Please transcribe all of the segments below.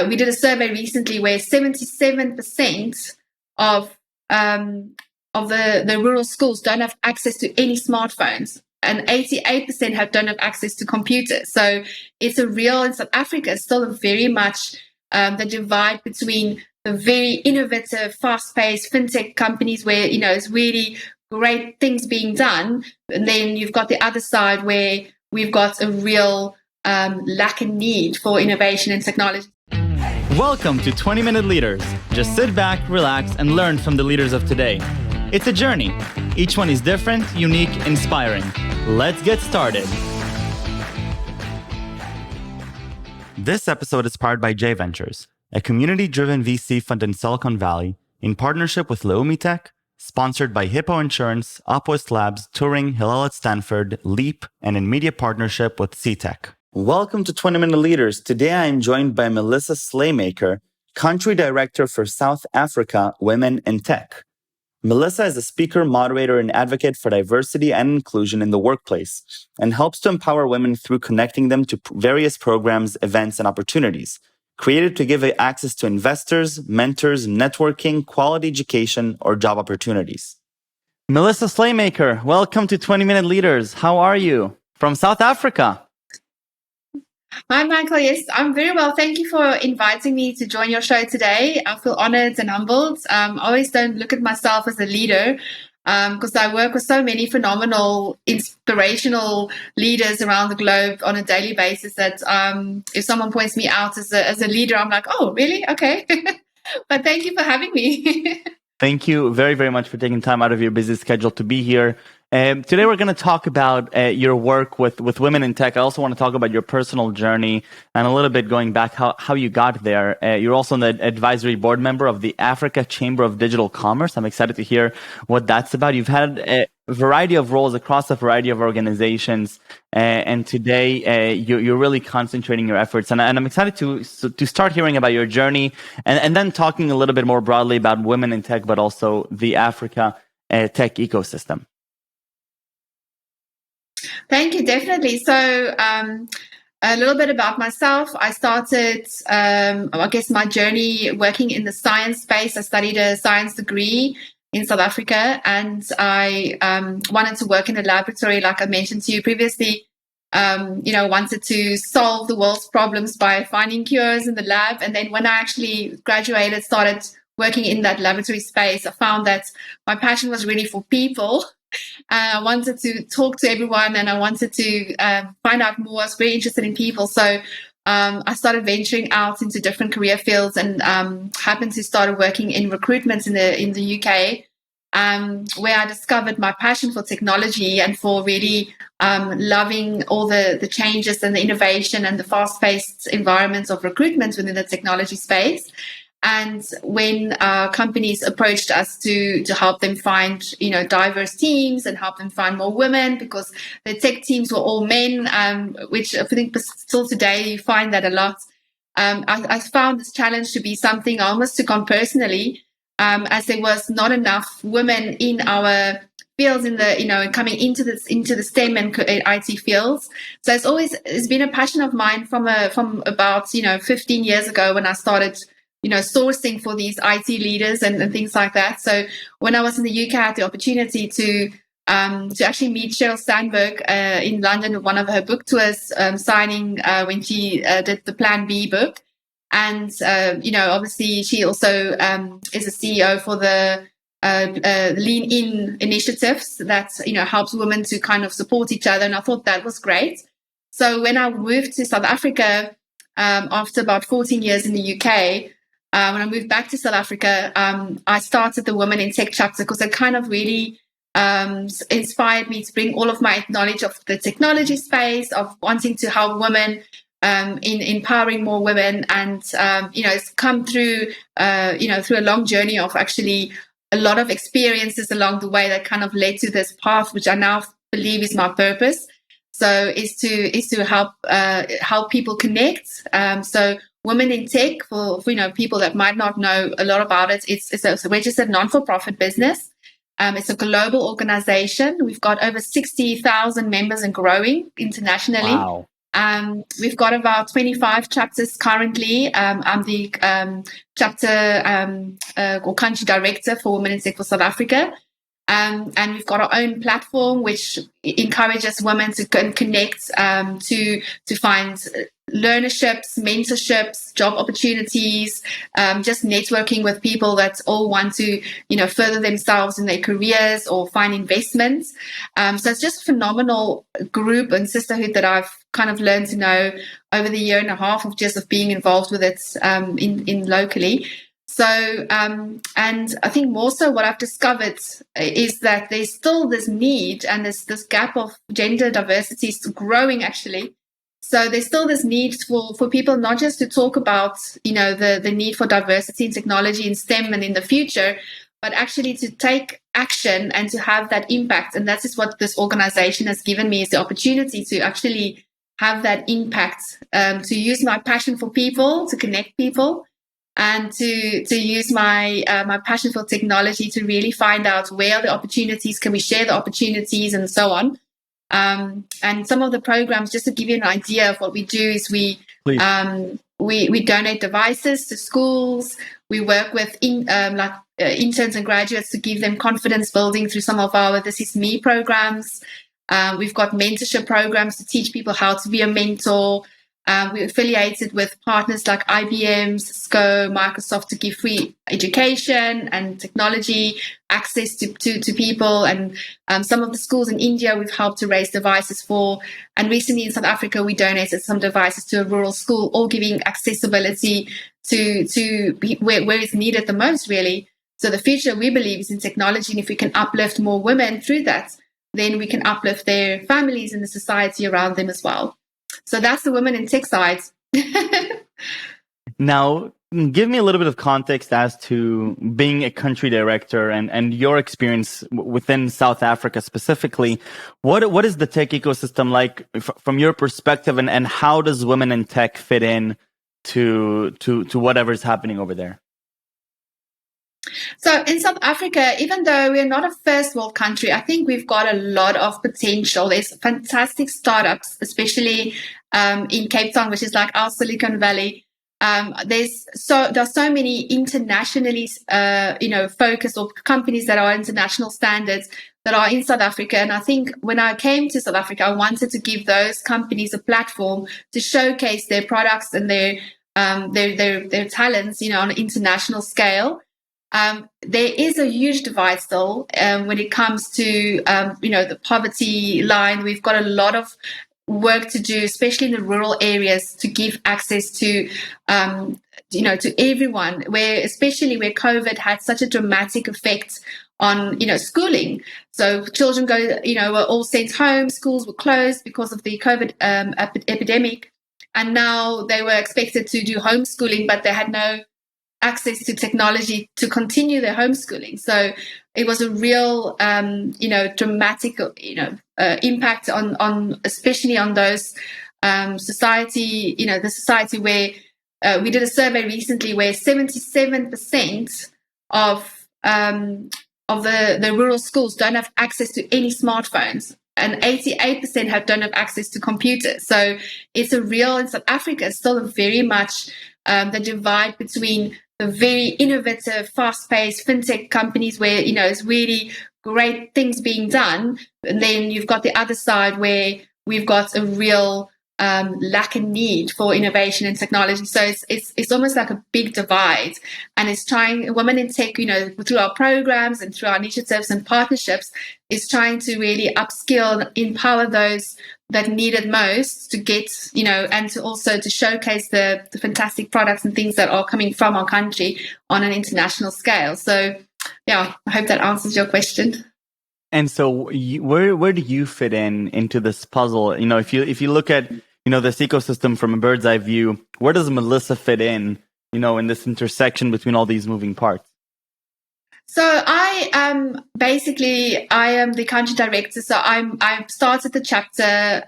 we did a survey recently where 77% of the rural schools don't have access to any smartphones, and 88% don't have access to computers. So it's a real, in South Africa, it's still very much the divide between the very innovative, fast-paced fintech companies where, it's really great things being done. And then you've got the other side where we've got a real lack and need for innovation and technology. Welcome to 20-Minute Leaders. Just sit back, relax, and learn from the leaders of today. It's a journey. Each one is different, unique, inspiring. Let's get started. This episode is powered by J Ventures, a community-driven VC fund in Silicon Valley in partnership with Leumi Tech, sponsored by Hippo Insurance, Upwest Labs, Turing, Hillel at Stanford, Leap, and in media partnership with CTech. Welcome to 20-Minute Leaders. Today I am joined by Melissa Slaymaker, Country Director for South Africa Women in Tech. Melissa is a speaker, moderator, and advocate for diversity and inclusion in the workplace and helps to empower women through connecting them to various programs, events, and opportunities created to give access to investors, mentors, networking, quality education, or job opportunities. Melissa Slaymaker, welcome to 20-Minute Leaders. How are you? From South Africa. Hi, Michael. Yes, I'm very well. Thank you for inviting me to join your show today. I feel honored and humbled. I always don't look at myself as a leader because I work with so many phenomenal, inspirational leaders around the globe on a daily basis that if someone points me out as a leader, I'm like, oh, really? Okay. But thank you for having me. Thank you very, very much for taking time out of your busy schedule to be here. Today, we're going to talk about your work with women in tech. I also want to talk about your personal journey and a little bit going back how you got there. You're also an advisory board member of the Africa Chamber of Digital Commerce. I'm excited to hear what that's about. You've had a variety of roles across a variety of organizations, and today you're really concentrating your efforts. And I'm excited to start hearing about your journey and then talking a little bit more broadly about women in tech, but also the Africa tech ecosystem. Thank you, definitely. So a little bit about myself. I started, my journey working in the science space. I studied a science degree in South Africa, and I wanted to work in a laboratory, like I mentioned to you previously. Wanted to solve the world's problems by finding cures in the lab. And then when I actually graduated, started working in that laboratory space, I found that my passion was really for people. I wanted to talk to everyone, and I wanted to find out more. I was very interested in people. So I started venturing out into different career fields and happened to start working in recruitment in the UK, where I discovered my passion for technology and for really loving all the changes and the innovation and the fast-paced environments of recruitment within the technology space. And when companies approached us to help them find, diverse teams and help them find more women, because the tech teams were all men, which I think still today you find that a lot. I found this challenge to be something I almost took on personally, as there was not enough women in our fields coming into the STEM and IT fields. So it's been a passion of mine from about 15 years ago when I started sourcing for these IT leaders and things like that. So when I was in the UK, I had the opportunity to actually meet Sheryl Sandberg in London at one of her book tours, signing when she did the Plan B book. And, obviously she also is a CEO for the Lean In initiatives that, helps women to kind of support each other. And I thought that was great. So when I moved to South Africa, after about 14 years in the UK, when I moved back to South Africa, I started the Women in Tech chapter because it kind of really inspired me to bring all of my knowledge of the technology space, of wanting to help women, in empowering more women. And, it's come through a long journey of actually a lot of experiences along the way that kind of led to this path, which I now believe is my purpose. So is to help people connect. So Women in Tech, for people that might not know a lot about it, it's a registered non-for-profit business. It's a global organization. We've got over 60,000 members and growing internationally. Wow. We've got about 25 chapters currently. I'm the chapter or country director for Women in Tech for South Africa. And we've got our own platform which encourages women to connect, to find learnerships, mentorships, job opportunities, just networking with people that all want to, further themselves in their careers or find investments. So it's just a phenomenal group and sisterhood that I've kind of learned to know over the year and a half of being involved with it in locally. So, and I think more so what I've discovered is that there's still this need and this gap of gender diversity is growing actually. So there's still this need for people not just to talk about, the need for diversity in technology in STEM and in the future, but actually to take action and to have that impact. And that is what this organization has given me, is the opportunity to actually have that impact, to use my passion for people, to connect people, and to use my passion for technology to really find out where are the opportunities, can we share the opportunities, and so on. And some of the programs, just to give you an idea of what we do, is we donate devices to schools. We work with interns and graduates to give them confidence building through some of our This Is Me programs. We've got mentorship programs to teach people how to be a mentor. We're affiliated with partners like IBM, Cisco, Microsoft to give free education and technology access to people. And some of the schools in India we've helped to raise devices for. And recently in South Africa, we donated some devices to a rural school, all giving accessibility to where it's needed the most, really. So the future, we believe, is in technology. And if we can uplift more women through that, then we can uplift their families and the society around them as well. So that's the Women in Tech side. Now, give me a little bit of context as to being a country director and your experience within South Africa specifically. What is the tech ecosystem like from your perspective, and how does Women in Tech fit in to whatever's happening over there? So in South Africa, even though we're not a first world country, I think we've got a lot of potential. There's fantastic startups, especially in Cape Town, which is like our Silicon Valley. There's so many internationally, focused, or companies that are international standards that are in South Africa. And I think when I came to South Africa, I wanted to give those companies a platform to showcase their products and their talents, on an international scale. There is a huge divide still when it comes to, the poverty line. We've got a lot of work to do, especially in the rural areas, to give access to, to everyone, especially where COVID had such a dramatic effect on, schooling. So children were all sent home, schools were closed because of the COVID epidemic. And now they were expected to do homeschooling, but they had no access to technology to continue their homeschooling. So it was a real, dramatic, impact on especially on those society, the society where we did a survey recently where 77% of the rural schools don't have access to any smartphones, and 88% don't have access to computers. So it's a real, in South Africa, it's still very much the divide between the very innovative, fast-paced fintech companies where, it's really great things being done. And then you've got the other side where we've got a real lack and need for innovation and technology. So it's almost like a big divide. And it's trying, Women in Tech, through our programs and through our initiatives and partnerships, is trying to really upskill and empower those that need it most to get, and to also to showcase the fantastic products and things that are coming from our country on an international scale. So, yeah, I hope that answers your question. And so, where do you fit into this puzzle? If you look at this ecosystem from a bird's eye view, where does Melissa fit in? In this intersection between all these moving parts. So I am the country director. So I started the chapter.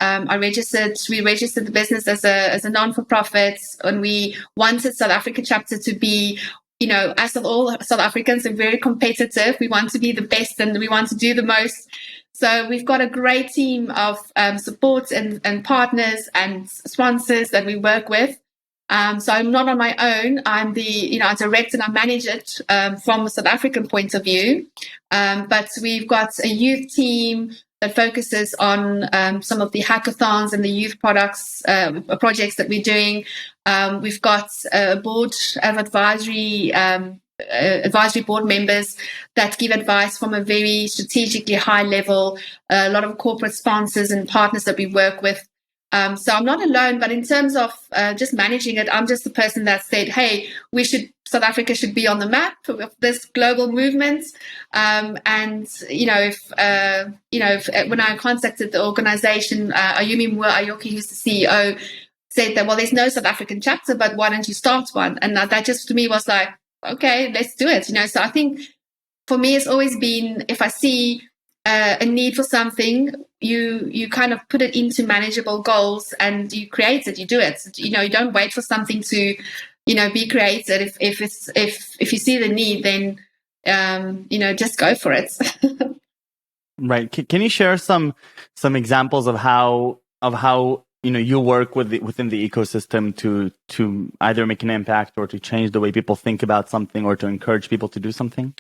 We registered the business as a non-for-profit, and we wanted South Africa chapter to be as all South Africans, are very competitive. We want to be the best and we want to do the most. So we've got a great team of support and partners and sponsors that we work with. So I'm not on my own. I'm the, I direct and I manage it from a South African point of view. But we've got a youth team that focuses on some of the hackathons and the youth projects that we're doing. We've got a board of advisory board members that give advice from a very strategically high level, a lot of corporate sponsors and partners that we work with. So I'm not alone, but in terms of just managing it, I'm just the person that said, hey, South Africa should be on the map of this global movement. And, if when I contacted the organization, Ayumi Ayoki, who's the CEO, said that, well, there's no South African chapter, but why don't you start one? And that just to me was like, okay, let's do it. So I think for me, it's always been, if I see a need for something, you kind of put it into manageable goals and you create it, you do it. You don't wait for something to, be created. If you see the need, then, just go for it. Right. Can you share some examples of how you work within the ecosystem to either make an impact or to change the way people think about something or to encourage people to do something?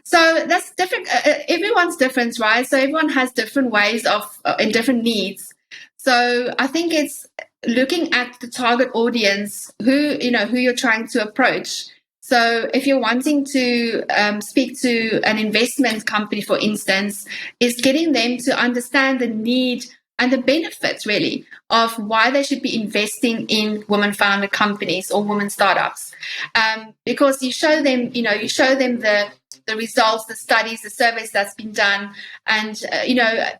So that's different. Everyone's different, right? So everyone has different ways of and different needs. So I think it's looking at the target audience, who you're trying to approach. So if you're wanting to speak to an investment company, for instance, is getting them to understand the need and the benefits really of why they should be investing in women-founded companies or women startups, because you show them the results, the studies, the surveys that's been done. And,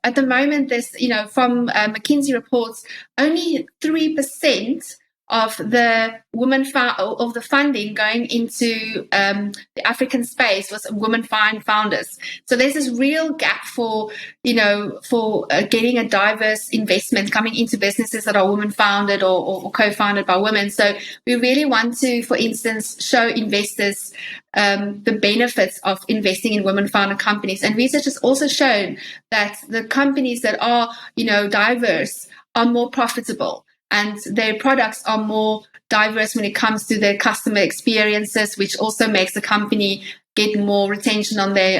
at the moment, there's, from McKinsey reports, only 3% of the of the funding going into the African space was women founders. So there's this real gap for getting a diverse investment coming into businesses that are women founded or co-founded by women. So we really want to, for instance, show investors the benefits of investing in women founded companies. And research has also shown that the companies that are, diverse are more profitable. And their products are more diverse when it comes to their customer experiences, which also makes the company get more retention on the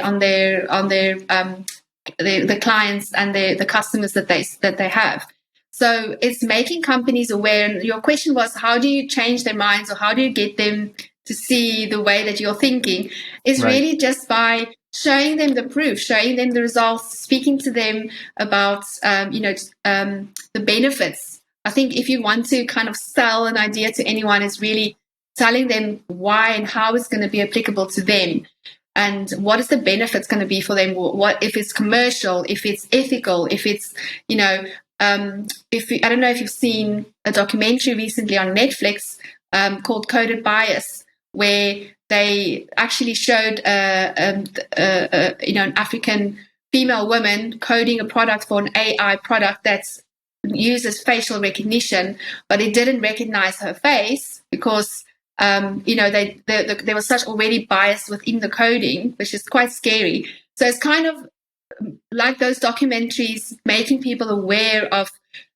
clients and the customers that they have. So it's making companies aware. And your question was, how do you change their minds, or how do you get them to see the way that you're thinking? Is Right. really just by showing them the proof, showing them the results, speaking to them about the benefits. I think if you want to kind of sell an idea to anyone, is really telling them why and how it's going to be applicable to them, and what is the benefits going to be for them. What if it's commercial, if it's ethical, if it's I don't know if you've seen a documentary recently on Netflix called Coded Bias, where they actually showed an African female woman coding a product for an AI product that's uses facial recognition, but it didn't recognize her face because there was such already bias within the coding, which is quite scary. So it's kind of like those documentaries, making people aware of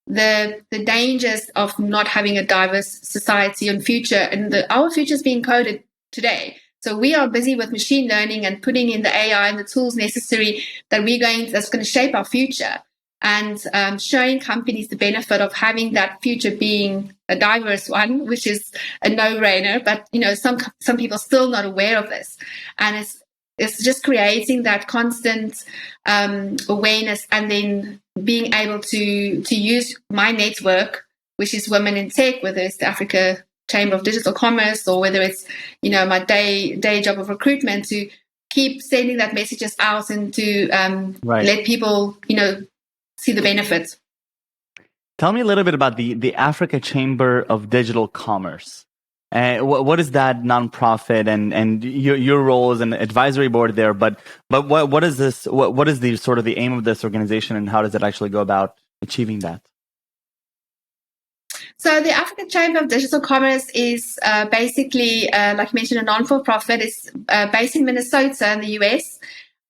the dangers of not having a diverse society and future, and our future is being coded today. So we are busy with machine learning and putting in the AI and the tools necessary that's going to shape our future. And showing companies the benefit of having that future being a diverse one, which is a no-brainer. But some people are still not aware of this, and it's just creating that constant awareness, and then being able to use my network, which is Women in Tech, whether it's the Africa Chamber of Digital Commerce or whether it's my day job of recruitment, to keep sending that messages out and to let people see the benefits. Tell me a little bit about the Africa Chamber of Digital Commerce. What is that nonprofit, and your role as an advisory board there? But what is this? What is the sort of the aim of this organization, and how does it actually go about achieving that? So the African Chamber of Digital Commerce is basically, like you mentioned, a non-for-profit. It's based in Minnesota in the US.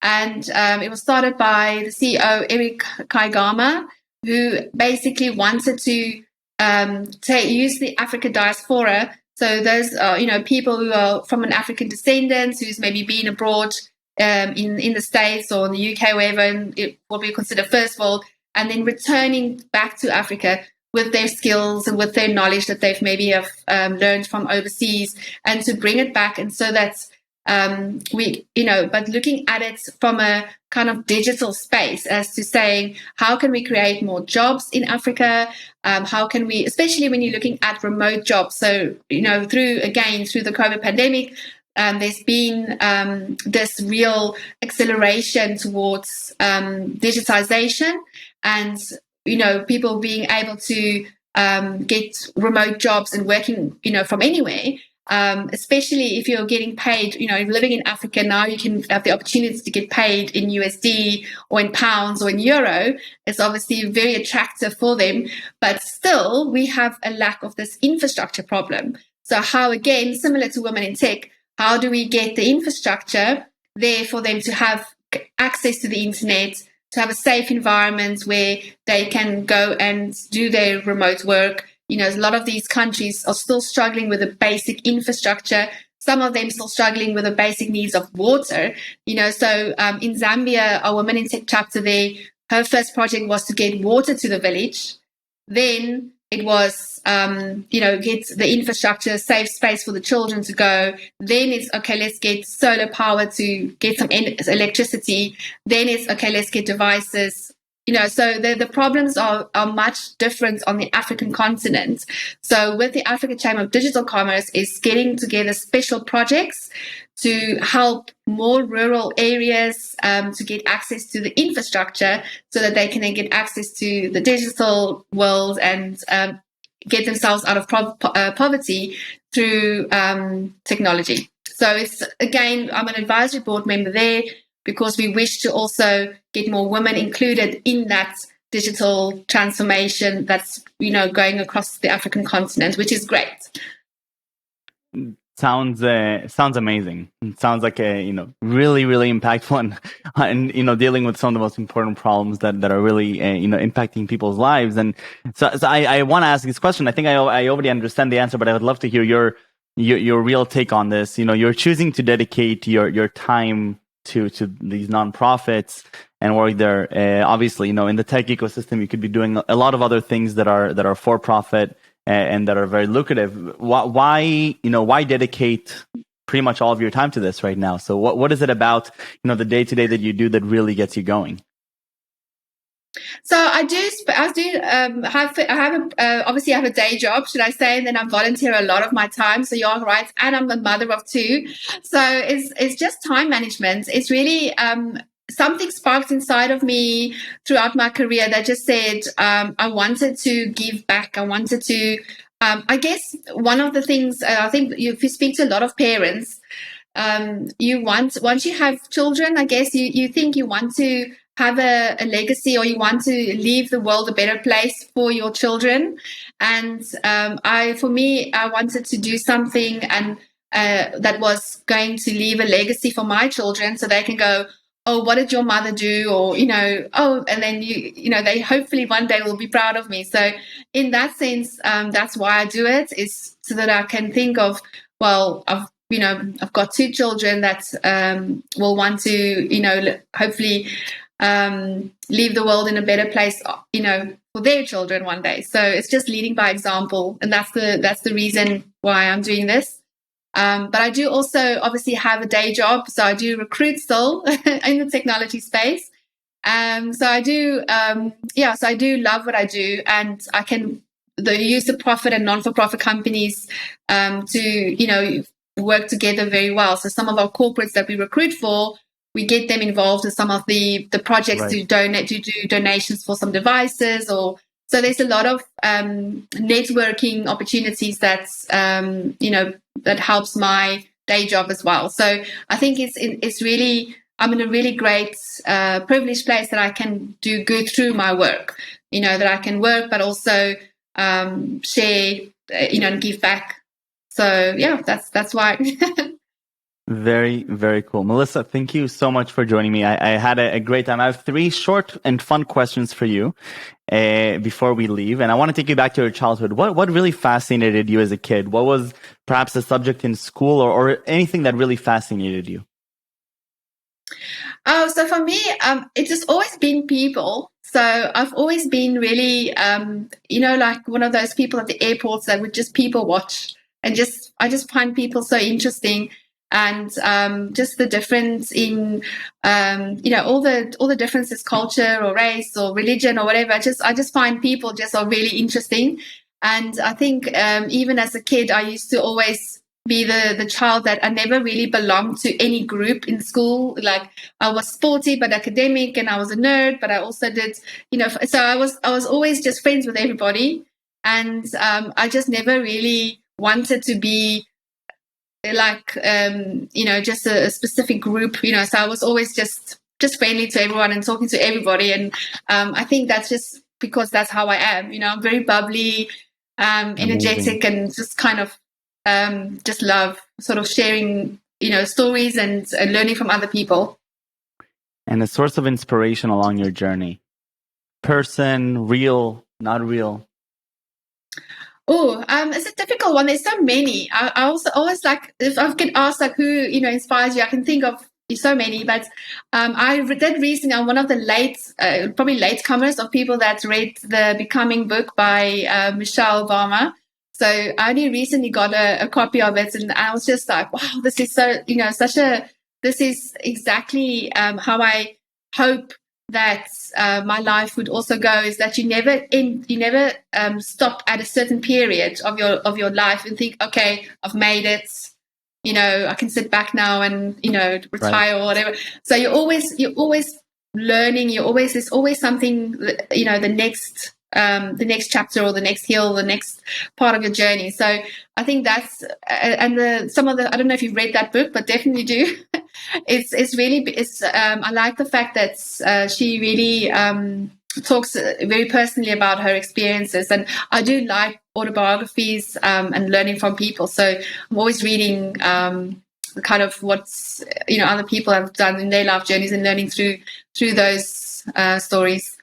And it was started by the CEO, Eric Kaigama, who basically wanted to use the African diaspora. So those are, people who are from an African descendants, who's maybe been abroad in the States or in the UK, wherever, in what we consider first world, and then returning back to Africa with their skills and with their knowledge that they've maybe have learned from overseas, and to bring it back. And so that's but looking at it from a kind of digital space, as to saying, how can we create more jobs in Africa? How can we, especially when you're looking at remote jobs? So, through the COVID pandemic, there's been this real acceleration towards digitization, and people being able to get remote jobs and working from anywhere. Especially if you're getting paid, living in Africa now, you can have the opportunity to get paid in USD or in pounds or in euro. It's obviously very attractive for them, but still we have a lack of this infrastructure problem. So how, again, similar to women in tech, how do we get the infrastructure there for them to have access to the internet, to have a safe environment where they can go and do their remote work? A lot of these countries are still struggling with the basic infrastructure. Some of them still struggling with the basic needs of water. So in Zambia, our Women in Tech chapter there, her first project was to get water to the village. Then it was, get the infrastructure, safe space for the children to go. Then it's, okay, let's get solar power to get some electricity. Then it's, okay, let's get devices. So the problems are much different on the African continent. So with the African Chamber of Digital Commerce is getting together special projects to help more rural areas to get access to the infrastructure, so that they can then get access to the digital world and get themselves out of poverty through technology. So it's, again, I'm an advisory board member there, because we wish to also get more women included in that digital transformation that's, going across the African continent, which is great. Sounds amazing. It sounds like a really, really impactful and dealing with some of the most important problems that are really impacting people's lives. And so I want to ask this question. I think I already understand the answer, but I would love to hear your real take on this. You're choosing to dedicate your time to these nonprofits and work there. Obviously, in the tech ecosystem, you could be doing a lot of other things that are for profit and that are very lucrative. Why dedicate pretty much all of your time to this right now? So what is it about the day to day that you do that really gets you going? So I obviously have a day job, should I say, and then I volunteer a lot of my time. So you're right, and I'm a mother of two. So it's just time management. It's really something sparked inside of me throughout my career that just said I wanted to give back. I wanted to. I guess one of the things I think if you speak to a lot of parents, once you have children, I guess you think you want to have a legacy, or you want to leave the world a better place for your children. And I wanted to do something and that was going to leave a legacy for my children, so they can go, oh, what did your mother do? Or, and then they hopefully one day will be proud of me. So in that sense, that's why I do it, is so that I can think of, well, I've got two children that will want to, hopefully leave the world in a better place, for their children one day. So it's just leading by example, and that's the reason why I'm doing this. But I do also obviously have a day job, so I do recruit still in the technology space. So I do, so I do love what I do, and I can use the profit and non-for-profit companies to work together very well. So some of our corporates that we recruit for, we get them involved in some of the projects, right, to do donations for some devices, or so there's a lot of networking opportunities that's that helps my day job as well. So I think it's really, I'm in a really great privileged place that I can do good through my work. That I can work, but also share, and give back. So yeah, that's why. Very, very cool. Melissa, thank you so much for joining me. I had a great time. I have 3 short and fun questions for you before we leave. And I want to take you back to your childhood. What really fascinated you as a kid? What was perhaps a subject in school or anything that really fascinated you? Oh, so for me, it's just always been people. So I've always been really, like one of those people at the airports that would just people watch, and I just find people so interesting, and just the difference in, all the differences, culture or race or religion or whatever. I just find people just are really interesting, and I think even as a kid, I used to always be the child that I never really belonged to any group in school. Like I was sporty but academic, and I was a nerd, but I also did, so I was always just friends with everybody, and I just never really wanted to be like just a specific group. So I was always just friendly to everyone and talking to everybody, and I think that's just because that's how I am. I'm very bubbly, energetic, and just kind of just love sort of sharing, stories and learning from other people. And a source of inspiration along your journey? Person, real, not real? Oh, it's a difficult one. There's so many. I also always like, if I can ask like who, inspires you, I can think of so many, but I did recently on one of the probably latecomers of people that read the Becoming book by Michelle Obama. So I only recently got a copy of it, and I was just like, wow, this is so, this is exactly how I hope that my life would also go, is that you never stop at a certain period of your life and think, okay, I've made it, I can sit back now and retire, right, or whatever. So you're always learning. There's always something, the next chapter or the next hill, the next part of your journey. So I think that's and some of the, I don't know if you've read that book, but definitely do. It's really I like the fact that she really talks very personally about her experiences, and I do like autobiographies and learning from people. So I'm always reading kind of what's other people have done in their life journeys and learning through those stories.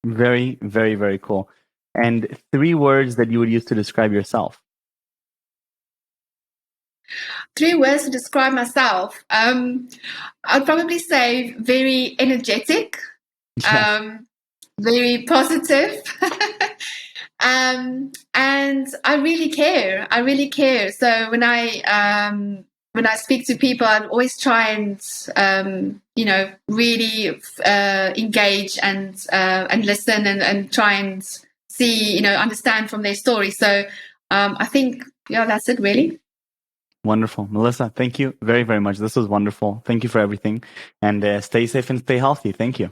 Very, very, very cool. And 3 words that you would use to describe yourself? 3 words to describe myself. I'd probably say very energetic, very positive, and I really care. So when I speak to people, I always try and really engage and listen and try and see, understand from their story. So I think, that's it really. Wonderful. Melissa, thank you very, very much. This was wonderful. Thank you for everything. And stay safe and stay healthy. Thank you.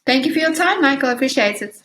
Thank you for your time, Michael. I appreciate it.